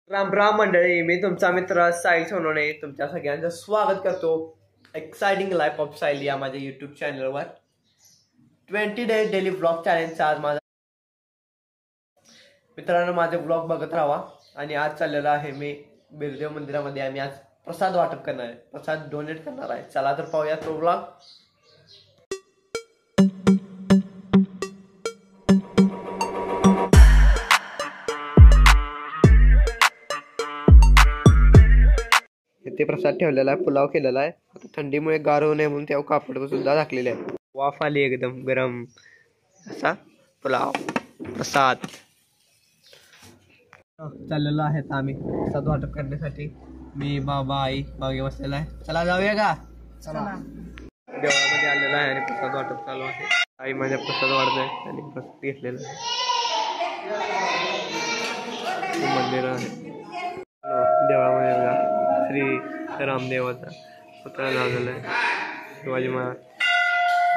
राम राम मंडळी, मी तुमचा मित्र साई सोनवणे तुमच्या सगळ्यांचं स्वागत करतो एक्साइटिंग लाईफ ऑफ सायली या माझ्या यूट्यूब चॅनलवर 20 डेज डेली ब्लॉग चॅलेंजचा आज माझा मित्रांनो माझे ब्लॉग बघत राहा. आणि आज चाललेला आहे मी बिरदेव मंदिरामध्ये. आम्ही आज प्रसाद वाटप करणार आहे, प्रसाद डोनेट करणार आहे. चला तर पाहूया तो ब्लॉग. इथे प्रसाद ठेवलेला आहे, पुलाव केलेला आहे. आता थंडीमुळे गार होऊ नये म्हणून त्यावर कापड सुद्धा टाकलेले आहे. वाफ आली एकदम गरम असा पुलाव प्रसाद. चाललेलो आहे आम्ही प्रसाद वाटप करण्यासाठी. मी बाबा आई मागे बसलेला आहे. चला जाऊया का? चला. देवळामध्ये आलेला आहे आणि प्रसाद वाटप चालू आहे. आई माझ्या प्रसाद वाढत आहे आणि प्रसाद घेतलेला आहे. मंदिर आहे देवळामध्ये. श्री रामदेवाचा पुतळा लावलेला आहे. शिवाजी महाराज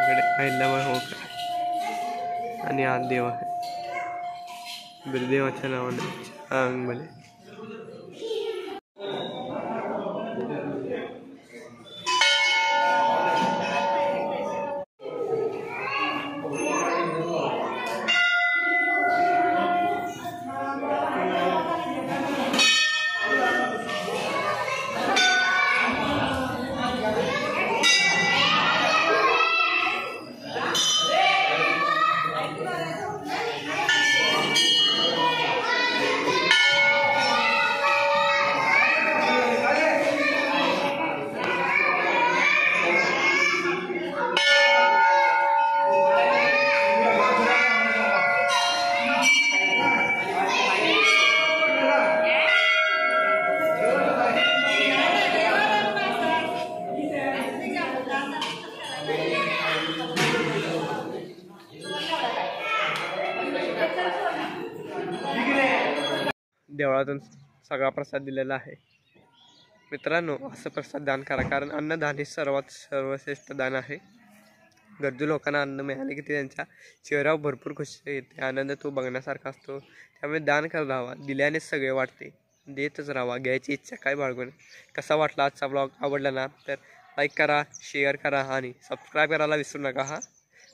इकडे अहिल्याबाई होळकर आणि आज देव आहे बिरदेवाच्या नावाने अंगमध्ये. देवळातून सगळा प्रसाद दिलेला आहे. मित्रांनो, असं प्रसाद दान करा, कारण अन्नदान हे सर्वश्रेष्ठ दान आहे. गरजू लोकांना अन्न मिळाले की त्यांच्या चेहऱ्यावर भरपूर खुशी येते, आनंद तो बघण्यासारखा असतो. त्यामुळे दान करायला हवा. दिल्यानेच सगळे वाटते, देतच राहावा. घ्यायची इच्छा काय बाळगू नये. कसा वाटला आजचा ब्लॉग? आवडला ना तर लाईक करा, शेअर करा आणि सबस्क्राईब करायला विसरू नका.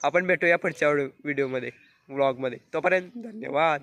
आपण भेटूया पुढच्या व्हिडिओमध्ये ब्लॉगमध्ये. तोपर्यंत धन्यवाद.